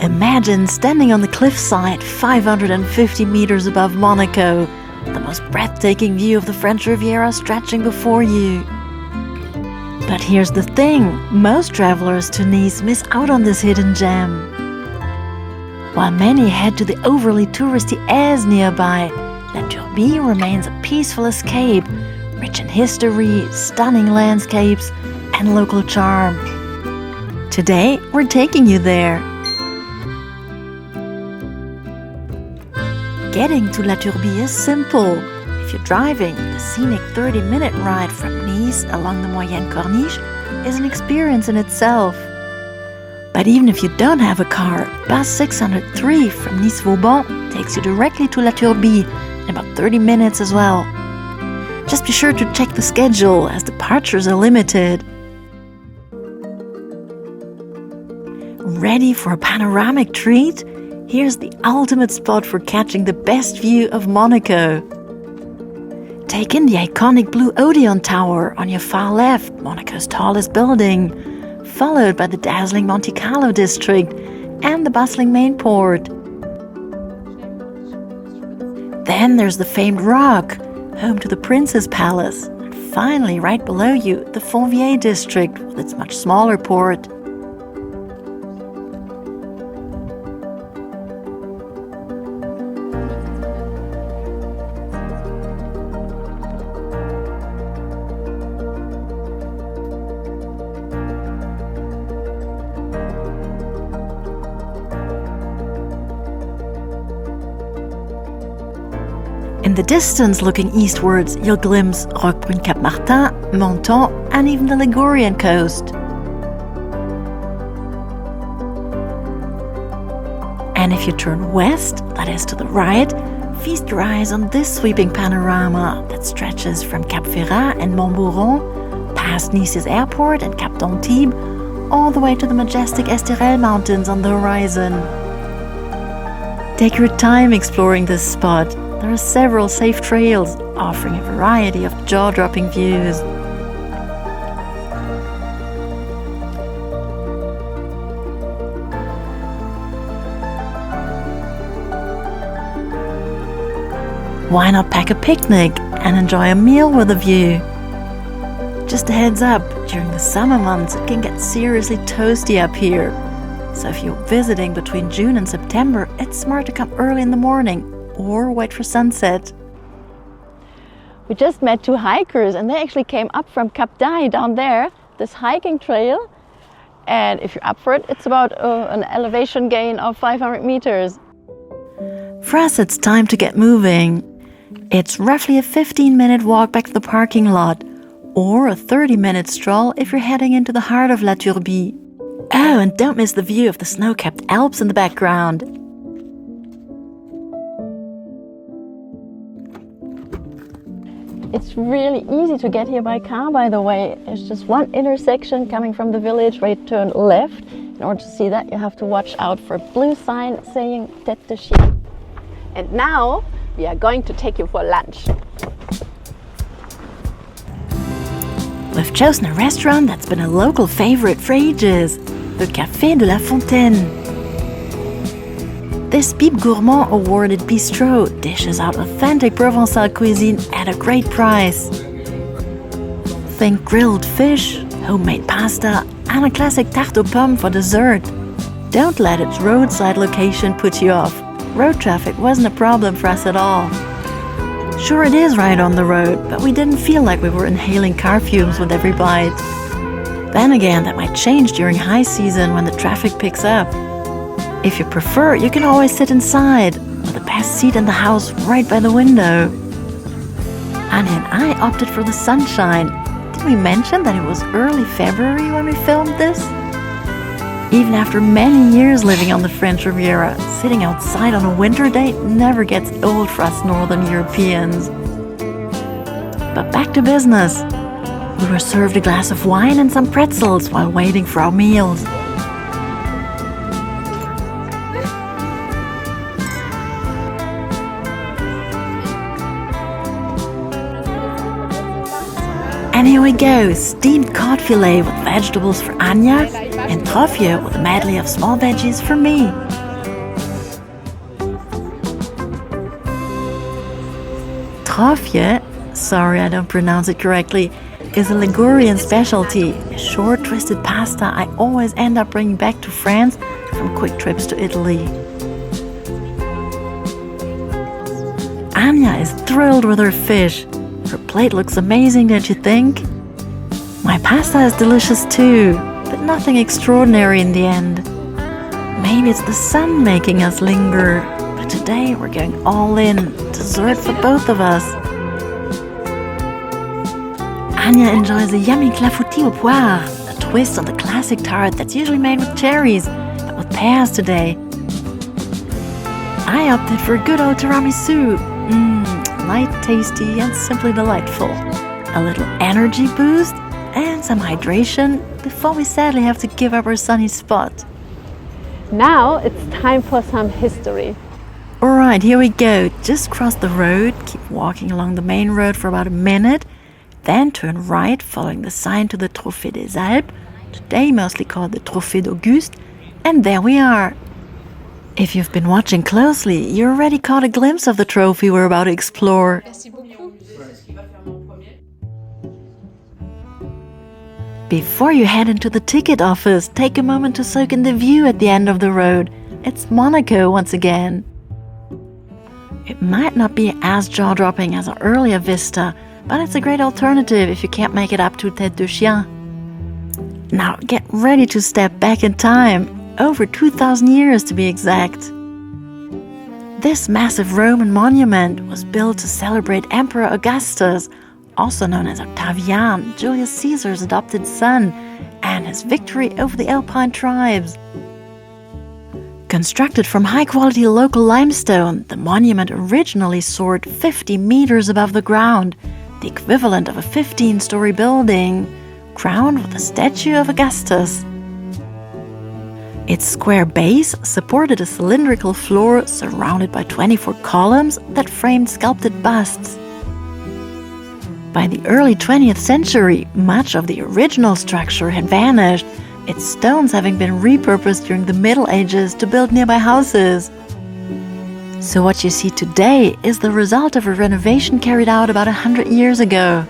Imagine standing on the cliffside 550 meters above Monaco, the most breathtaking view of the French Riviera stretching before you. But here's the thing, most travelers to Nice miss out on this hidden gem. While many head to the overly touristy Aise nearby, La Turbie remains a peaceful escape, rich in history, stunning landscapes, and local charm. Today, we're taking you there. Getting to La Turbie is simple. If you're driving, the scenic 30-minute ride from Nice along the Moyenne Corniche is an experience in itself. But even if you don't have a car, bus 603 from Nice-Vauban takes you directly to La Turbie in about 30 minutes as well. Just be sure to check the schedule as departures are limited. Ready for a panoramic treat? Here's the ultimate spot for catching the best view of Monaco. Take in the iconic blue Odeon Tower on your far left, Monaco's tallest building, followed by the dazzling Monte Carlo district and the bustling main port. Then there's the famed Rock, home to the Prince's Palace, and finally right below you, the Fontaine district with its much smaller port. In the distance, looking eastwards, you'll glimpse Roquebrune-Cap-Martin, Menton, and even the Ligurian coast. And if you turn west, that is to the right, feast your eyes on this sweeping panorama that stretches from Cap Ferrat and Montbouron, past Nice's airport and Cap d'Antibes, all the way to the majestic Esterel Mountains on the horizon. Take your time exploring this spot. There are several safe trails offering a variety of jaw-dropping views. Why not pack a picnic and enjoy a meal with a view? Just a heads up, during the summer months it can get seriously toasty up here. So if you're visiting between June and September, it's smart to come early in the morning or wait for sunset. We just met two hikers and they actually came up from Cap d'Aille down there, this hiking trail. And if you're up for it, it's about an elevation gain of 500 meters. For us, it's time to get moving. It's roughly a 15-minute walk back to the parking lot, or a 30-minute stroll if you're heading into the heart of La Turbie. Oh, and don't miss the view of the snow-capped Alps in the background. It's really easy to get here by car, by the way. There's just one intersection coming from the village where you turn left. In order to see that, you have to watch out for a blue sign saying Tête de Chien. And now we are going to take you for lunch. We've chosen a restaurant that's been a local favorite for ages, the Café de la Fontaine. This Bib Gourmand awarded bistro dishes out authentic Provençal cuisine at a great price. Think grilled fish, homemade pasta, and a classic tarte aux pommes for dessert. Don't let its roadside location put you off. Road traffic wasn't a problem for us at all. Sure, it is right on the road, but we didn't feel like we were inhaling car fumes with every bite. Then again, that might change during high season when the traffic picks up. If you prefer, you can always sit inside, with the best seat in the house right by the window. Anja and I opted for the sunshine. Did we mention that it was early February when we filmed this? Even after many years living on the French Riviera, sitting outside on a winter day never gets old for us Northern Europeans. But back to business. We were served a glass of wine and some pretzels while waiting for our meals. And here we go, steamed cod fillet with vegetables for Anja and Trophée with a medley of small veggies for me. Trophée, sorry I don't pronounce it correctly, is a Ligurian specialty, a short twisted pasta I always end up bringing back to France from quick trips to Italy. Anja is thrilled with her fish. Her plate looks amazing, don't you think? My pasta is delicious too, but nothing extraordinary in the end. Maybe it's the sun making us linger, but today we're going all in, dessert for both of us. Anja enjoys a yummy clafoutis au poire, a twist on the classic tart that's usually made with cherries, but with pears today. I opted for a good old tiramisu. Light, tasty, and simply delightful. A little energy boost and some hydration before we sadly have to give up our sunny spot. Now it's time for some history. Alright, here we go. Just cross the road, keep walking along the main road for about a minute, then turn right following the sign to the Trophée des Alpes, today mostly called the Trophée d'Auguste, and there we are. If you've been watching closely, you already caught a glimpse of the trophy we're about to explore. Before you head into the ticket office, take a moment to soak in the view at the end of the road. It's Monaco once again. It might not be as jaw-dropping as our earlier vista, but it's a great alternative if you can't make it up to Tête de Chien. Now get ready to step back in time, over 2,000 years to be exact. This massive Roman monument was built to celebrate Emperor Augustus, also known as Octavian, Julius Caesar's adopted son, and his victory over the Alpine tribes. Constructed from high-quality local limestone, the monument originally soared 50 meters above the ground, the equivalent of a 15-story building, crowned with a statue of Augustus. Its square base supported a cylindrical floor surrounded by 24 columns that framed sculpted busts. By the early 20th century, much of the original structure had vanished, its stones having been repurposed during the Middle Ages to build nearby houses. So what you see today is the result of a renovation carried out about 100 years ago.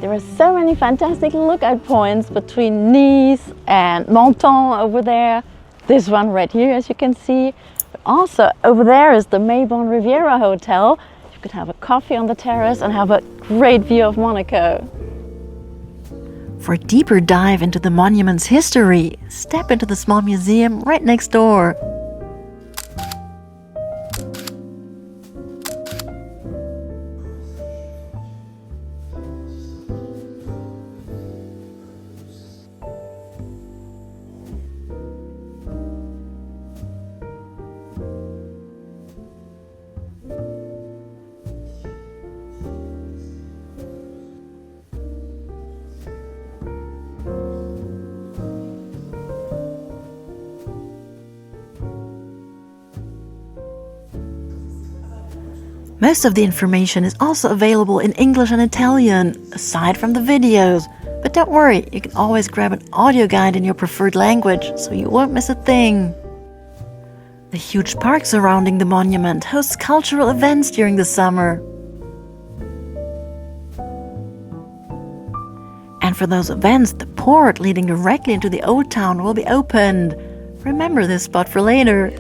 There are so many fantastic lookout points between Nice and Menton over there. This one right here, as you can see. But also over there is the Moyenne Riviera Hotel. You could have a coffee on the terrace and have a great view of Monaco. For a deeper dive into the monument's history, step into the small museum right next door. Most of the information is also available in English and Italian, aside from the videos. But don't worry, you can always grab an audio guide in your preferred language, so you won't miss a thing. The huge park surrounding the monument hosts cultural events during the summer. And for those events, the port leading directly into the old town will be opened. Remember this spot for later.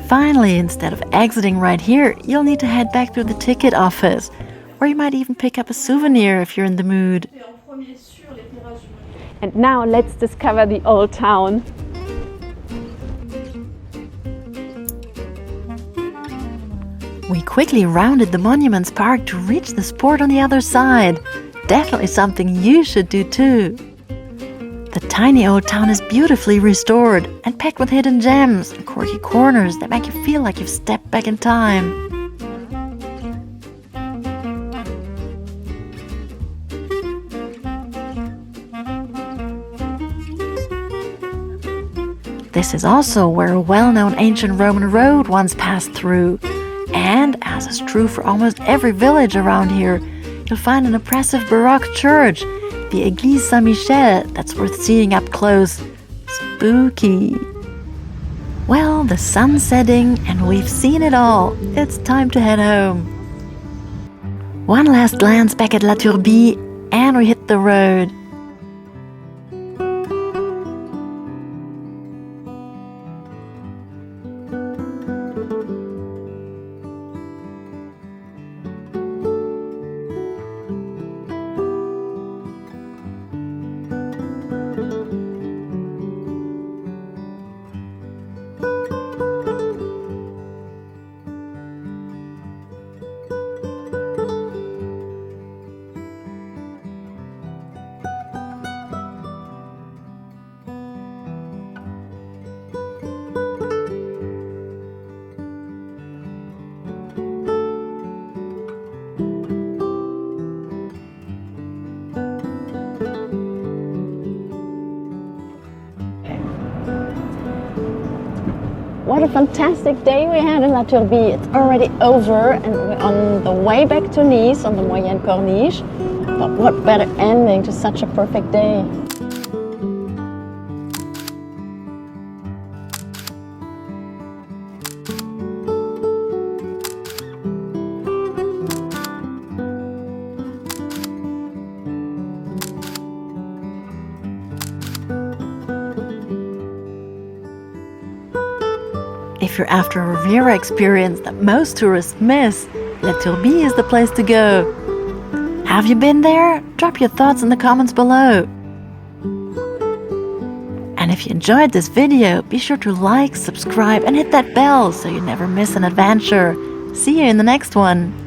Finally, instead of exiting right here, you'll need to head back to the ticket office, or you might even pick up a souvenir if you're in the mood. And now let's discover the old town. We quickly rounded the Monuments Park to reach the sport on the other side. Definitely something you should do too. The tiny old town is beautifully restored and packed with hidden gems and quirky corners that make you feel like you've stepped back in time. This is also where a well-known ancient Roman road once passed through. And, as is true for almost every village around here, you'll find an impressive Baroque church, the Église Saint-Michel, that's worth seeing up close. Spooky. Well, the sun's setting and we've seen it all. It's time to head home. One last glance back at La Turbie and we hit the road. What a fantastic day we had in La Turbie. It's already over and we're on the way back to Nice on the Moyenne Corniche. But what better ending to such a perfect day. If you're after a Riviera experience that most tourists miss, La Turbie is the place to go. Have you been there? Drop your thoughts in the comments below. And if you enjoyed this video, be sure to like, subscribe, and hit that bell so you never miss an adventure. See you in the next one.